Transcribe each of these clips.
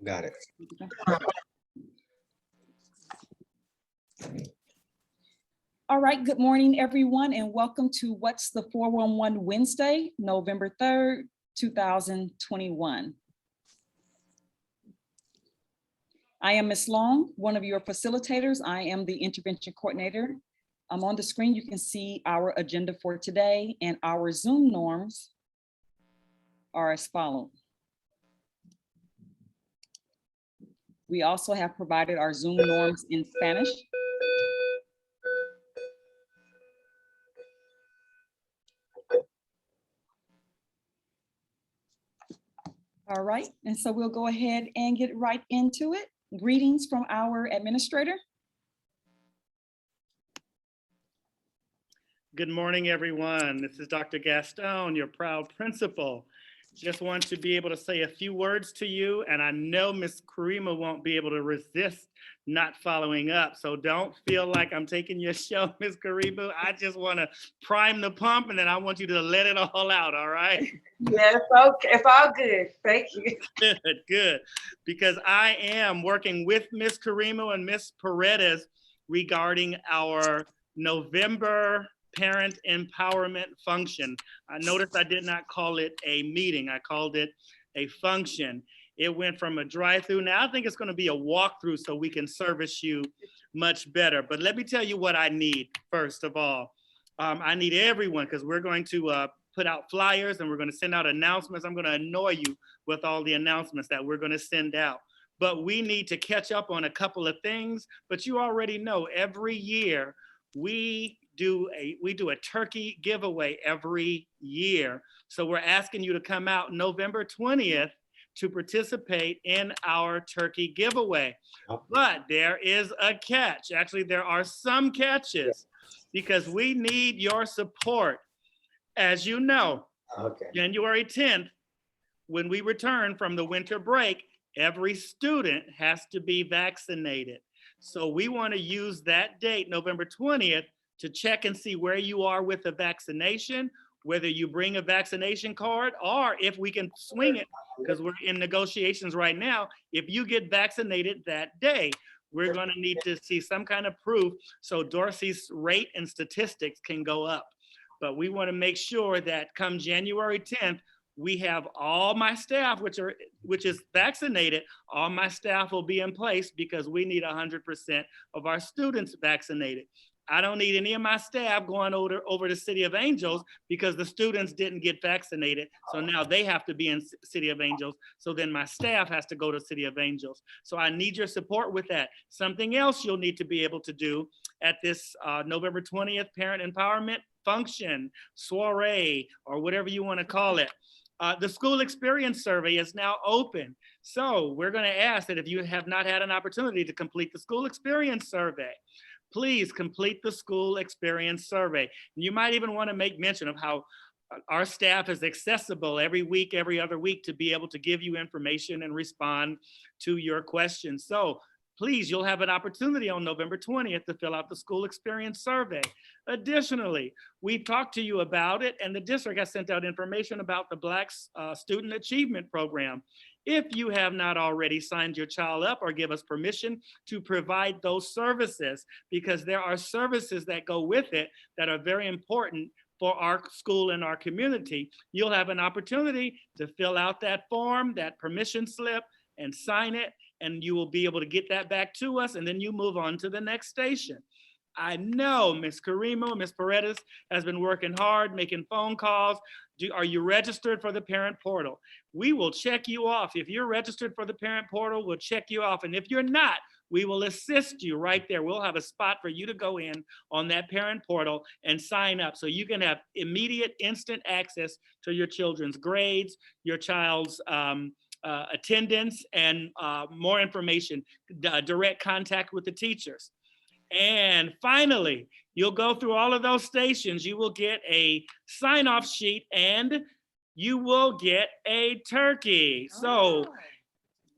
Got it. All right, good morning, everyone, and welcome to What's the 411 Wednesday, November 3rd, 2021. I am Ms. Long, one of your facilitators. I am the intervention coordinator. On the screen, you can see our agenda for today, and our Zoom norms are as follows. We also have provided our Zoom norms in Spanish. All right, and so we'll go ahead and get right into it. Greetings from our administrator. Good morning, everyone. This is Dr. Gaston, your proud principal. Just want to be able to say a few words to you, and I know Ms. Karima won't be able to resist not following up, so don't feel like I'm taking your show, Ms. Karima. I just want to prime the pump, and then I want you to let it all out, all right? Yes, okay, it's all good. Thank you. Good, good. Because I am working with Ms. Karima and Ms. Paredes regarding our November parent empowerment function. I noticed I did not call it a meeting. I called it a function. It went from a drive-through. Now I think it's going to be a walkthrough so we can service you much better. But let me tell you what I need first of all. I need everyone, because we're going to put out flyers and we're going to send out announcements. I'm going to annoy you with all the announcements that we're going to send out. But we need to catch up on a couple of things. But you already know every year we do a turkey giveaway every year. So we're asking you to come out November 20th to participate in our turkey giveaway. But there is a catch. Actually, there are some catches because we need your support. As you know, January 10th, when we return from the winter break, every student has to be vaccinated. So we want to use that date, November 20th, to check and see where you are with the vaccination, whether you bring a vaccination card, or if we can swing it, because we're in negotiations right now, if you get vaccinated that day, we're going to need to see some kind of proof so Dorsey's rate and statistics can go up. But we want to make sure that come January 10th, we have all my staff, which is vaccinated, all my staff will be in place because we need 100% of our students vaccinated. I don't need any of my staff going over to City of Angels because the students didn't get vaccinated. So now they have to be in City of Angels. So then my staff has to go to City of Angels. So I need your support with that. Something else you'll need to be able to do at this November 20th Parent Empowerment Function, soiree, or whatever you want to call it. The school experience survey is now open. So we're going to ask that if you have not had an opportunity to complete the school experience survey, please complete the school experience survey. You might even want to make mention of how our staff is accessible every week, every other week to be able to give you information and respond to your questions. So please, you'll have an opportunity on November 20th to fill out the school experience survey. Additionally, we've talked to you about it, and the district has sent out information about the Black Student Achievement Program. If you have not already signed your child up or give us permission to provide those services, because there are services that go with it that are very important for our school and our community, you'll have an opportunity to fill out that form, that permission slip, and sign it, and you will be able to get that back to us, and then you move on to the next station. I know Ms. Karima, Ms. Paredes has been working hard, making phone calls. Are you registered for the parent portal? We will check you off. If you're registered for the parent portal, we'll check you off. And if you're not, we will assist you right there. We'll have a spot for you to go in on that parent portal and sign up so you can have immediate, instant access to your children's grades, your child's attendance, and more information, direct contact with the teachers. And finally, you'll go through all of those stations. You will get a sign-off sheet and you will get a turkey. So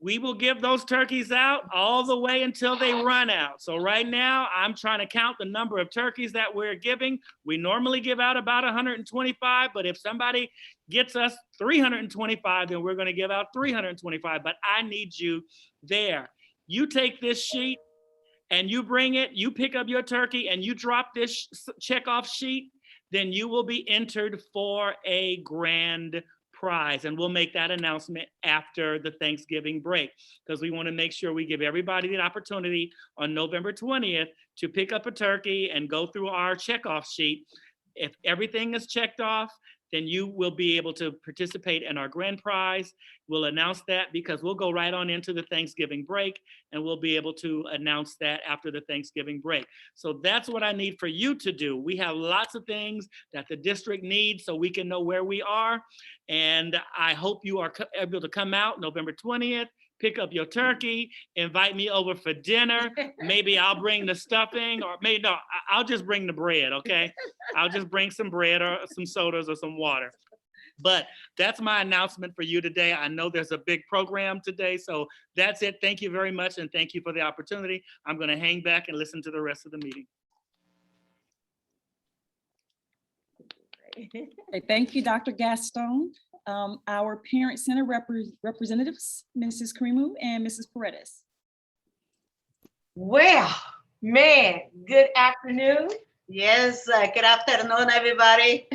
we will give those turkeys out all the way until they run out. So right now, I'm trying to count the number of turkeys that we're giving. We normally give out about 125, but if somebody gets us 325, then we're going to give out 325. But I need you there. You take this sheet and you bring it, you pick up your turkey and you drop this checkoff sheet, then you will be entered for a grand prize. And we'll make that announcement after the Thanksgiving break, because we want to make sure we give everybody the opportunity on November 20th to pick up a turkey and go through our checkoff sheet. If everything is checked off, then you will be able to participate in our grand prize. We'll announce that because we'll go right on into the Thanksgiving break, and we'll be able to announce that after the Thanksgiving break. So that's what I need for you to do. We have lots of things that the district needs so we can know where we are. And I hope you are able to come out November 20th, pick up your turkey, invite me over for dinner. Maybe I'll bring the stuffing, or maybe no, I'll just bring the bread, okay? I'll just bring some bread or some sodas or some water. But that's my announcement for you today. I know there's a big program today, so that's it. Thank you very much, and thank you for the opportunity. I'm gonna hang back and listen to the rest of the meeting. Okay, thank you, Dr. Gaston. Our Parent Center representatives, Mrs. Karimu and Mrs. Paredes. Well, man, good afternoon. Yes, good afternoon, everybody.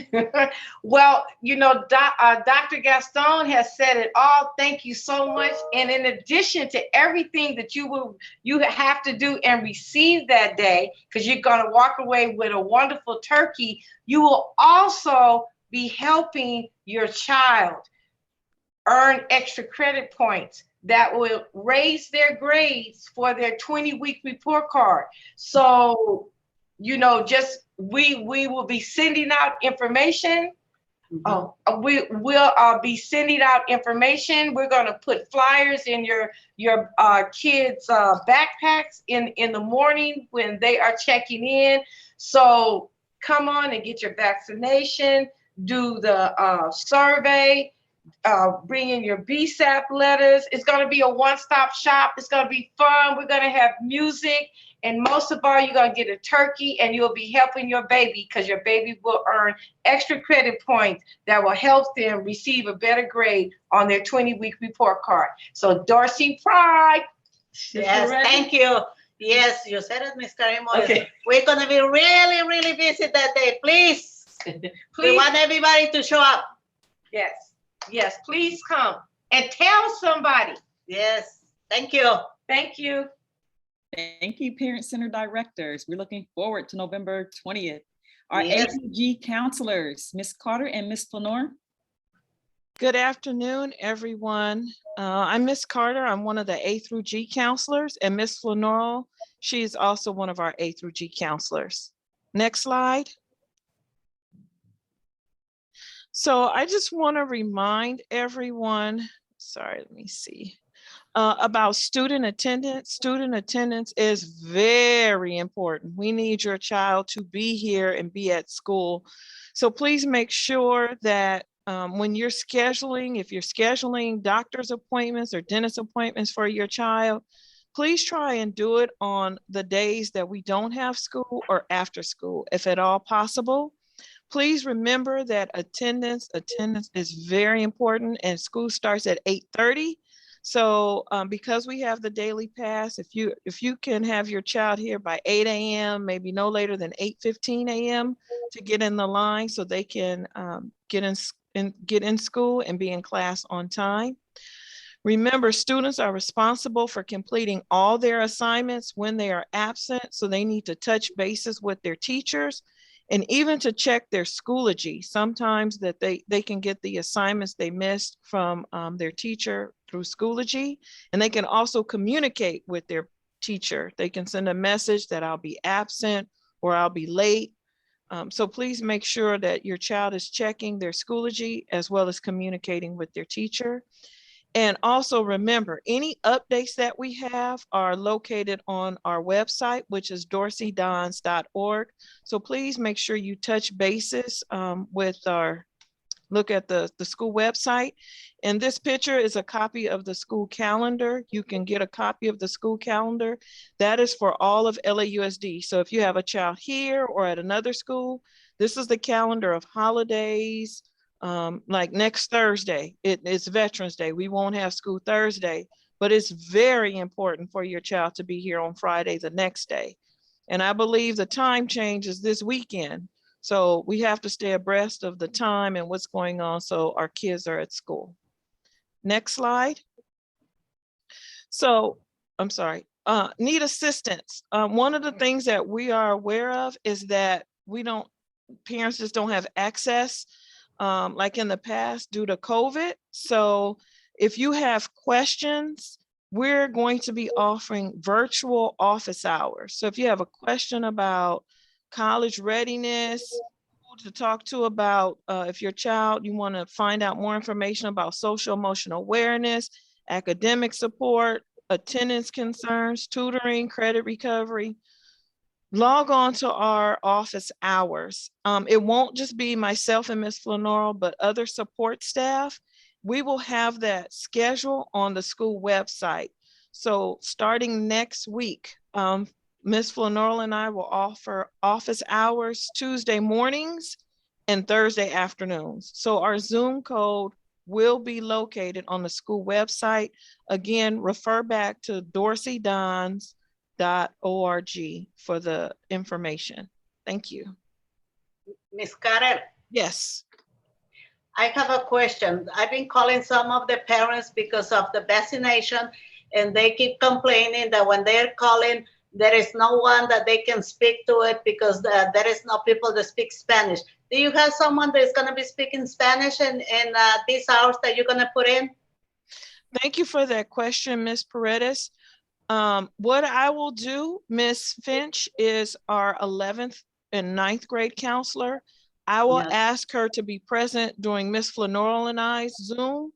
Well, you know, Dr. Gaston has said it all. Thank you so much. And in addition to everything that you have to do and receive that day, because you're going to walk away with a wonderful turkey, you will also be helping your child earn extra credit points that will raise their grades for their 20-week report card. So, you know, just we will be sending out information. Mm-hmm. We will be sending out information. We're going to put flyers in your kids' backpacks in the morning when they are checking in. So come on and get your vaccination. Do the survey. Bring in your BSAP letters. It's going to be a one-stop shop. It's going to be fun. We're going to have music. And most of all, you're going to get a turkey, and you'll be helping your baby, because your baby will earn extra credit points that will help them receive a better grade on their 20-week report card. So Dorsey Pride. Yes, thank you. Yes, you said it, Ms. Karimo. Okay. We're going to be really, really busy that day. Please. We want everybody to show up. Yes. Yes, please come and tell somebody. Yes, thank you. Thank you. Thank you, Parent Center directors. We're looking forward to November 20th. Our Yes. A2G counselors, Ms. Carter and Ms. Flanor. Good afternoon, everyone. I'm Ms. Carter. I'm one of the A through G counselors, and Ms. Flanor, she is also one of our A through G counselors. Next slide. So I just want to remind everyone, sorry, let me see, about student attendance. Student attendance is very important. We need your child to be here and be at school. So please make sure that when you're scheduling, if you're scheduling doctor's appointments or dentist appointments for your child, please try and do it on the days that we don't have school or after school, if at all possible. Please remember that attendance is very important, and school starts at 8:30. So because we have the daily pass, if you can have your child here by 8 a.m., maybe no later than 8:15 a.m. to get in the line so they can get in school and be in class on time. Remember, students are responsible for completing all their assignments when they are absent, so they need to touch bases with their teachers and even to check their Schoology. Sometimes that they can get the assignments they missed from their teacher through Schoology, and they can also communicate with their teacher. They can send a message that I'll be absent or I'll be late. So please make sure that your child is checking their Schoology as well as communicating with their teacher. And also remember, any updates that we have are located on our website, which is dorseydons.org. So please make sure you touch bases look at the school website. And this picture is a copy of the school calendar. You can get a copy of the school calendar. That is for all of LAUSD. So if you have a child here or at another school, this is the calendar of holidays, Like next Thursday, it's Veterans Day. We won't have school Thursday, but it's very important for your child to be here on Friday, the next day. And I believe the time changes this weekend. So we have to stay abreast of the time and what's going on so our kids are at school. Next slide. So, I'm sorry, need assistance. One of the things that we are aware of is that parents just don't have access like in the past due to COVID. So if you have questions, we're going to be offering virtual office hours. So if you have a question about college readiness, who to talk to about if your child, you want to find out more information about social emotional awareness, academic support, attendance concerns, tutoring, credit recovery, log on to our office hours. It won't just be myself and Ms. Flanoro, but other support staff. We will have that schedule on the school website. So starting next week, Ms. Flanoro and I will offer office hours Tuesday mornings and Thursday afternoons. So our Zoom code will be located on the school website. Again, refer back to dorsey.org for the information. Thank you. Ms. Carter, Yes. I have a question. I've been calling some of the parents because of the vaccination, and they keep complaining that when they're calling, there is no one that they can speak to it because there is no people that speak Spanish. Do you have someone that is going to be speaking Spanish in these hours that you're going to put in? Thank you for that question, Ms. Paredes. What I will do, Ms. Finch is our 11th and 9th grade counselor. I will ask her to be present during Ms. Flanoro and I's Zoom.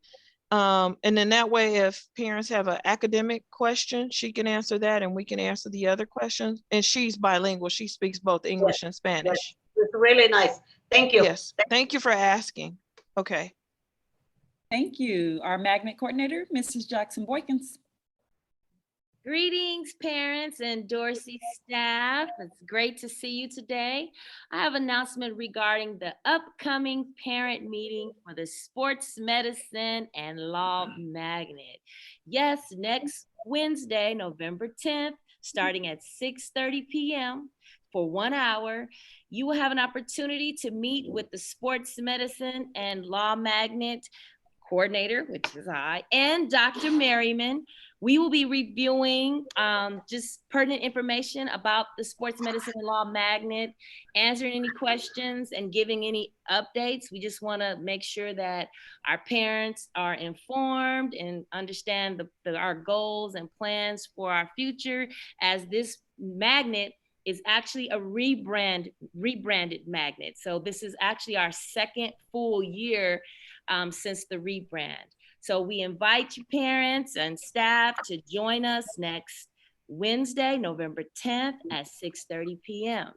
And then that way, if parents have an academic question, she can answer that and we can answer the other questions. And she's bilingual. She speaks both English and Spanish. It's really nice. Thank you. Yes, thank you for asking. Okay. Thank you. Our magnet coordinator, Mrs. Jackson Boykins. Greetings, parents and Dorsey staff. It's great to see you today. I have an announcement regarding the upcoming parent meeting for the Sports Medicine and Law Magnet. Yes, next Wednesday, November 10th, starting at 6:30 p.m. for 1 hour, you will have an opportunity to meet with the Sports Medicine and Law Magnet coordinator, which is I, and Dr. Merriman. We will be reviewing just pertinent information about the Sports Medicine and Law Magnet, answering any questions and giving any updates. We just want to make sure that our parents are informed and understand our goals and plans for our future, as this magnet is actually a rebranded magnet. So this is actually our second full year since the rebrand. So we invite you parents and staff to join us next Wednesday, November 10th at 6:30 p.m.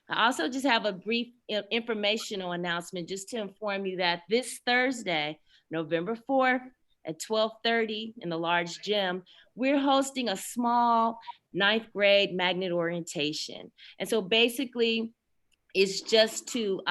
I also just have a brief informational announcement just to inform you that this Thursday, November 4th at 12:30 in the large gym, we're hosting a small 9th grade magnet orientation. And so basically it's just to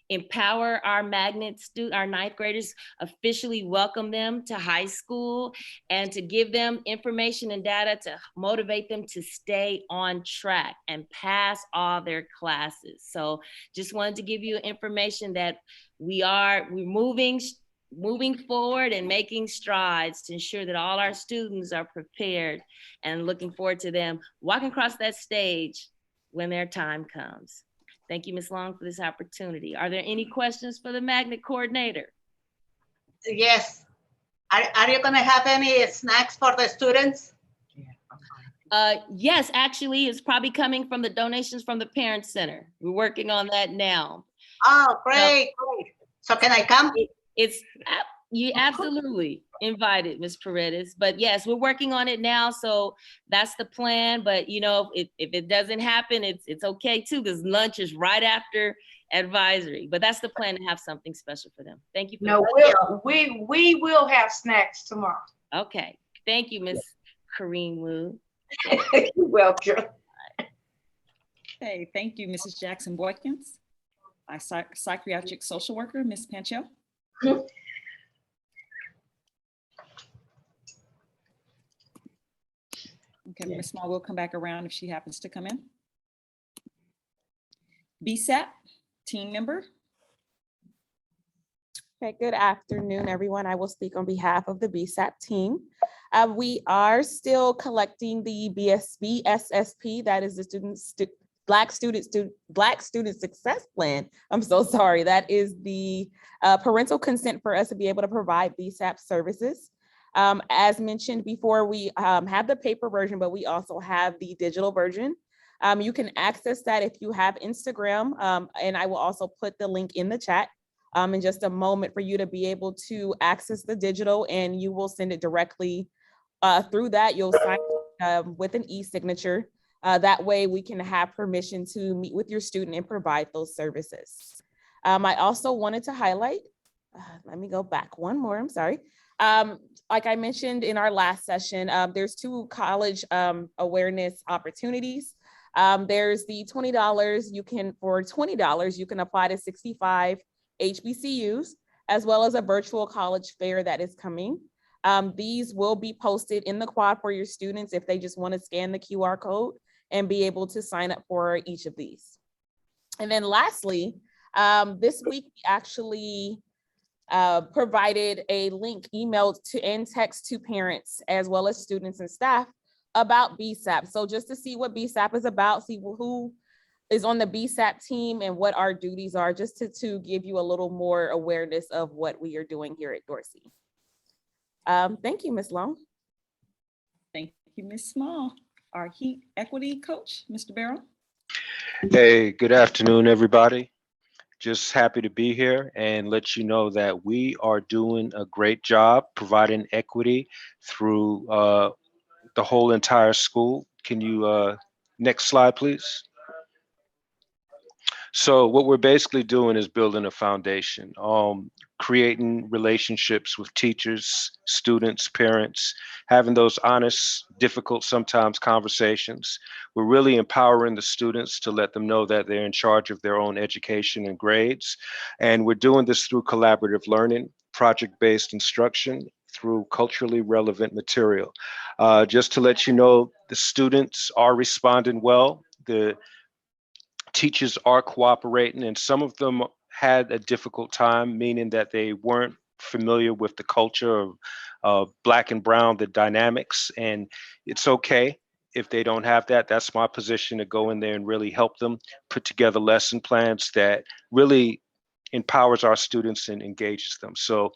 empower our our 9th graders, officially welcome them to high school, and to give them information and data to motivate them to stay on track and pass all their classes. So just wanted to give you information that we're moving forward and making strides to ensure that all our students are prepared, and looking forward to them walking across that stage when their time comes. Thank you, Ms. Long, for this opportunity. Are there any questions for the magnet coordinator? Yes. Are you going to have any snacks for the students? Yes, actually, it's probably coming from the donations from the Parent Center. We're working on that now. Oh, great. So can I come? You absolutely invited, Ms. Paredes. But yes, we're working on it now. So that's the plan. But you know, if it doesn't happen, it's okay too, because lunch is right after advisory. But that's the plan, to have something special for them. Thank you. We will have snacks tomorrow. Okay. Thank you, Ms. Kareem Wu. You're welcome. Okay, thank you, Mrs. Jackson Boykins. our psychiatric social worker, Ms. Pancho. Okay, Ms. Small will come back around if she happens to come in. BSAP team member. Okay, good afternoon, everyone. I will speak on behalf of the BSAP team. We are still collecting the BSB SSP, that is the Black Student Success Plan. I'm so sorry. That is the parental consent for us to be able to provide BSAP services. As mentioned before, we have the paper version, but we also have the digital version. You can access that if you have Instagram, and I will also put the link in the chat in just a moment for you to be able to access the digital, and you will send it directly through that. You'll sign with an e-signature. That way we can have permission to meet with your student and provide those services. I also wanted to highlight, let me go back one more, I'm sorry. Like I mentioned in our last session, there's 2 college awareness opportunities. There's the $20, for $20, you can apply to 65 HBCUs, as well as a virtual college fair that is coming. These will be posted in the quad for your students if they just want to scan the QR code and be able to sign up for each of these. And then lastly, this week we actually provided a link emailed to and text to parents as well as students and staff about BSAP. So just to see what BSAP is about, see who is on the BSAP team and what our duties are, just to give you a little more awareness of what we are doing here at Dorsey. Thank you, Ms. Long. Thank you, Ms. Small. Our heat equity coach, Mr. Barrow. Hey, good afternoon, everybody. Just happy to be here and let you know that we are doing a great job providing equity through the whole entire school. Can you, next slide, please? So what we're basically doing is building a foundation, creating relationships with teachers, students, parents, having those honest, difficult sometimes conversations. We're really empowering the students to let them know that they're in charge of their own education and grades. And we're doing this through collaborative learning, project-based instruction, through culturally relevant material. Just to let you know, the students are responding well. The teachers are cooperating, and some of them had a difficult time, meaning that they weren't familiar with the culture of Black and Brown, the dynamics, and it's okay if they don't have that. That's my position, to go in there and really help them put together lesson plans that really empowers our students and engages them. So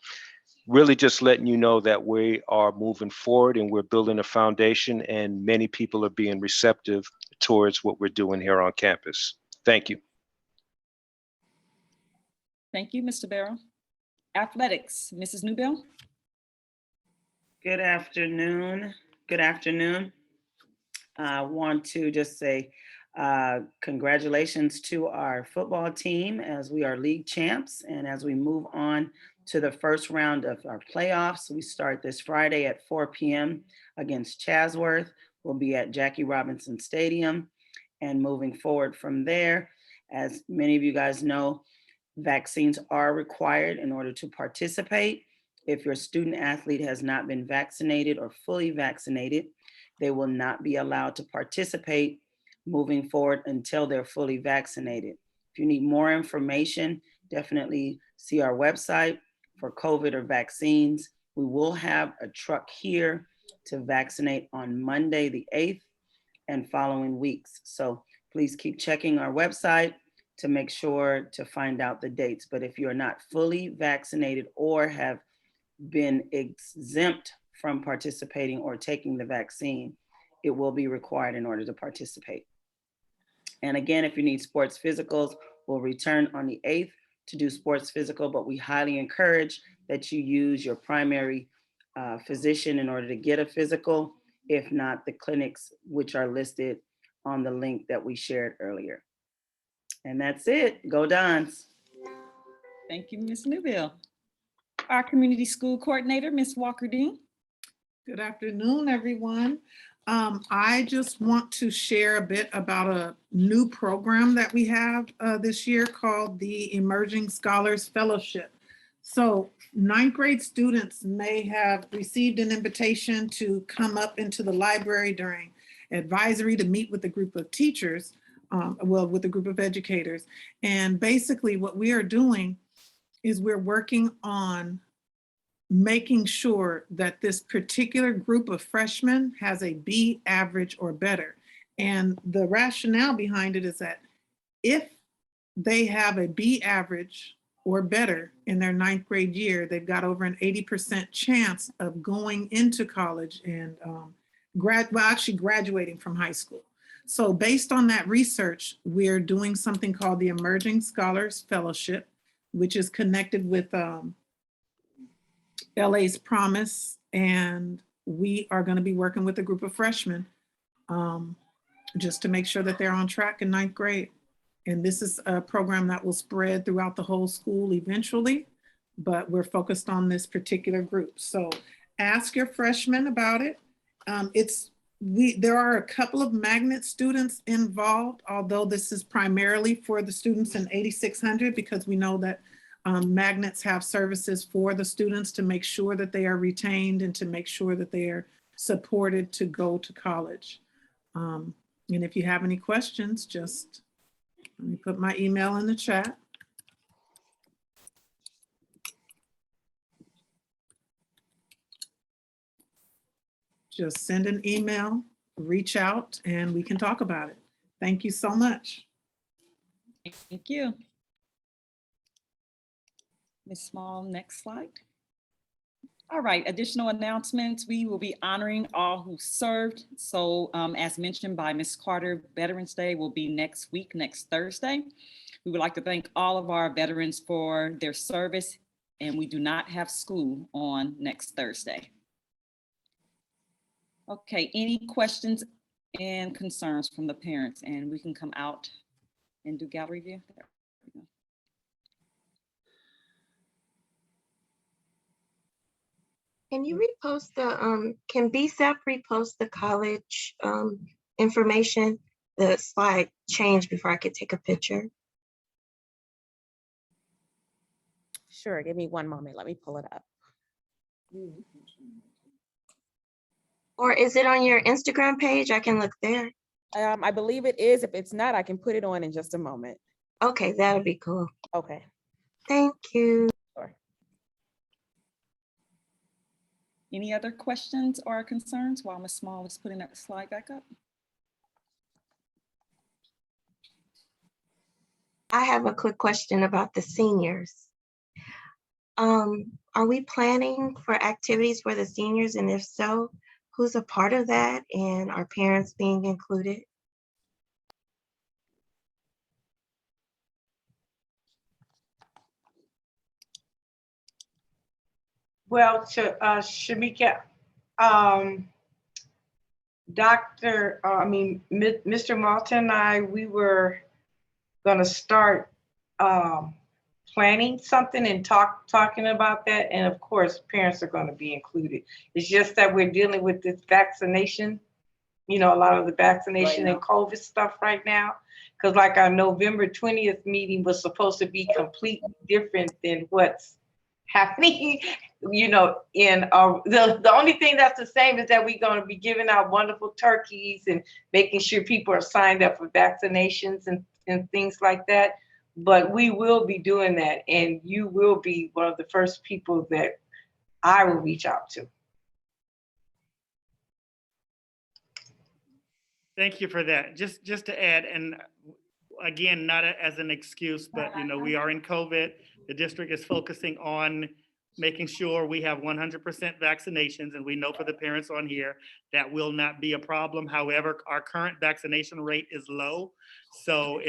really just letting you know that we are moving forward and we're building a foundation, and many people are being receptive towards what we're doing here on campus. Thank you. Thank you, Mr. Barrow. Athletics, Mrs. Newbell. Good afternoon. Good afternoon. I want to just say congratulations to our football team as we are league champs. And as we move on to the first round of our playoffs, we start this Friday at 4 p.m. against Chatsworth. We'll be at Jackie Robinson Stadium. And moving forward from there, as many of you guys know, vaccines are required in order to participate. If your student athlete has not been vaccinated or fully vaccinated, they will not be allowed to participate moving forward until they're fully vaccinated. If you need more information, definitely see our website for COVID or vaccines. We will have a truck here to vaccinate on Monday, the 8th, and following weeks. So please keep checking our website to make sure to find out the dates. But if you're not fully vaccinated or have been exempt from participating or taking the vaccine, it will be required in order to participate. And again, if you need sports physicals, we'll return on the 8th to do sports physical, but we highly encourage that you use your primary physician in order to get a physical, if not the clinics, which are listed on the link that we shared earlier. And that's it. Go Dons. Thank you, Ms. Newbell. Our community school coordinator, Ms. Walker Dean. Good afternoon, everyone. I just want to share a bit about a new program that we have this year called the Emerging Scholars Fellowship. So ninth grade students may have received an invitation to come up into the library during advisory to meet with a group of teachers, with a group of educators. And basically what we are doing is we're working on making sure that this particular group of freshmen has a B average or better. And the rationale behind it is that if they have a B average or better in their ninth grade year, they've got over an 80% chance of going into college and actually graduating from high school. So based on that research, we're doing something called the Emerging Scholars Fellowship, which is connected with LA's Promise, and we are going to be working with a group of freshmen just to make sure that they're on track in ninth grade. And this is a program that will spread throughout the whole school eventually, but we're focused on this particular group. So ask your freshmen about it. There are a couple of magnet students involved, although this is primarily for the students in 8600, because we know that magnets have services for the students to make sure that they are retained and to make sure that they are supported to go to college. And if you have any questions, just let me put my email in the chat. Just send an email, reach out, and we can talk about it. Thank you so much. Thank you. Ms. Small, next slide. All right, additional announcements. We will be honoring all who served. So as mentioned by Ms. Carter, Veterans Day will be next week, next Thursday. We would like to thank all of our veterans for their service, and we do not have school on next Thursday. Okay, any questions and concerns from the parents? And we can come out and do gallery view. There we go. Can you repost the, can BSAP repost the college information? The slide changed before I could take a picture. Sure, give me one moment. Let me pull it up. Or is it on your Instagram page? I can look there. I believe it is. If it's not, I can put it on in just a moment. Okay, that would be cool. Okay. Thank you. Sure. Any other questions or concerns while Ms. Small is putting that slide back up? I have a quick question about the seniors. Are we planning for activities for the seniors? And if so, who's a part of that? And are parents being included? Well, Shamika, Mr. Malton and I, we were gonna start planning something and talking about that. And of course, parents are gonna be included. It's just that we're dealing with this vaccination, a lot of the vaccination and COVID stuff right now. Because like our November 20th meeting was supposed to be completely different than what's happening, in the only thing that's the same is that we're going to be giving out wonderful turkeys and making sure people are signed up for vaccinations and things like that. But we will be doing that, and you will be one of the first people that I will reach out to. Thank you for that. Just to add, and again, not as an excuse, but we are in COVID. The district is focusing on making sure we have 100% vaccinations, and we know for the parents on here that will not be a problem. However, our current vaccination rate is low, so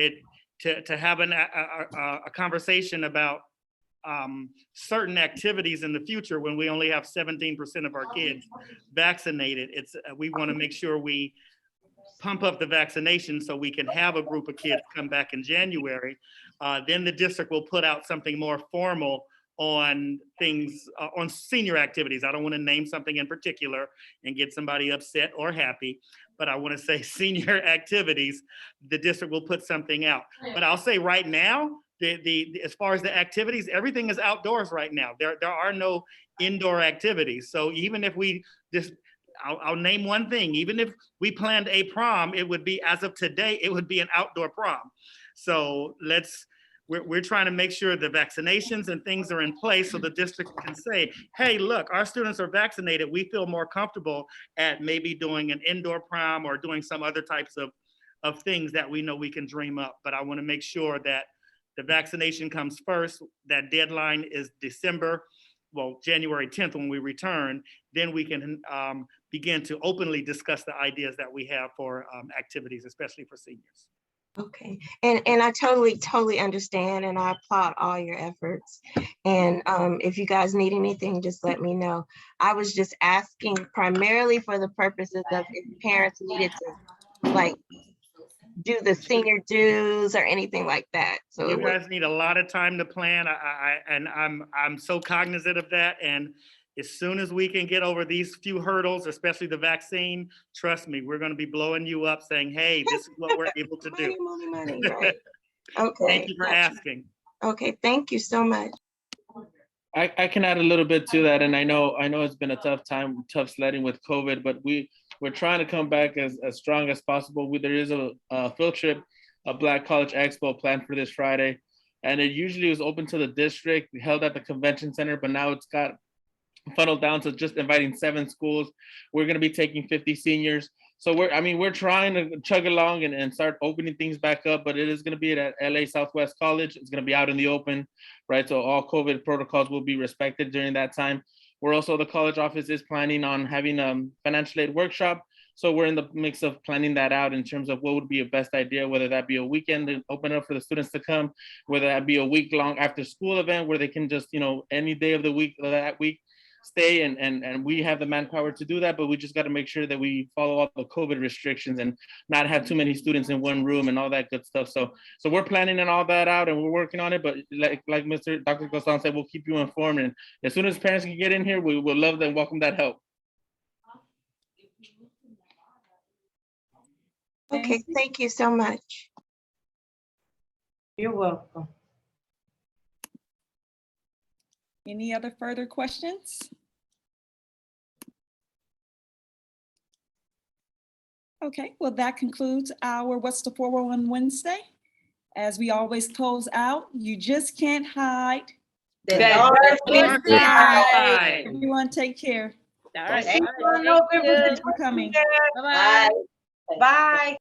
to have a conversation about certain activities in the future when we only have 17% of our kids vaccinated, we want to make sure we pump up the vaccination so we can have a group of kids come back in January. Then the district will put out something more formal on things, on senior activities. I don't want to name something in particular and get somebody upset or happy, but I want to say senior activities, the district will put something out. But I'll say right now, as far as the activities, everything is outdoors right now. There are no indoor activities. So even if we just, I'll name one thing, even if we planned a prom, it would be, as of today, it would be an outdoor prom. So we're trying to make sure the vaccinations and things are in place so the district can say, hey, look, our students are vaccinated. We feel more comfortable at maybe doing an indoor prom or doing some other types of things that we know we can dream up. But I want to make sure that the vaccination comes first. That deadline is January 10th when we return. Then we can begin to openly discuss the ideas that we have for activities, especially for seniors. Okay, and I totally understand, and I applaud all your efforts. And if you guys need anything, just let me know. I was just asking primarily for the purposes of if parents needed to like do the senior dues or anything like that. So you guys need a lot of time to plan. I'm so cognizant of that. And as soon as we can get over these few hurdles, especially the vaccine, trust me, we're going to be blowing you up saying, hey, this is what we're able to do. money, right? Okay. Thank you for asking. Okay, thank you so much. I can add a little bit to that. And I know it's been a tough time, tough sledding with COVID, but we're trying to come back as strong as possible. There is a field trip, a Black College Expo planned for this Friday. And it usually was open to the district, held at the convention center, but now it's got funneled down to just inviting 7 schools. We're going to be taking 50 seniors. So we're trying to chug along and start opening things back up, but it is going to be at LA Southwest College. It's going to be out in the open, right? So all COVID protocols will be respected during that time. We're also, the college office is planning on having a financial aid workshop. So we're in the mix of planning that out in terms of what would be a best idea, whether that be a weekend to open up for the students to come, whether that be a week-long after school event where they can just, any day of the week, that week, stay and we have the manpower to do that, but we just got to make sure that we follow all the COVID restrictions and not have too many students in one room and all that good stuff. So we're planning and all that out and we're working on it. But like Dr. Gostan said, we'll keep you informed. And as soon as parents can get in here, we will love and welcome that help. Okay, thank you so much. You're welcome. Any other further questions? Okay, well, that concludes our What's the 401 Wednesday. As we always close out, you just can't hide. Everyone take care. All right. Thank you for coming. Bye-bye. Bye.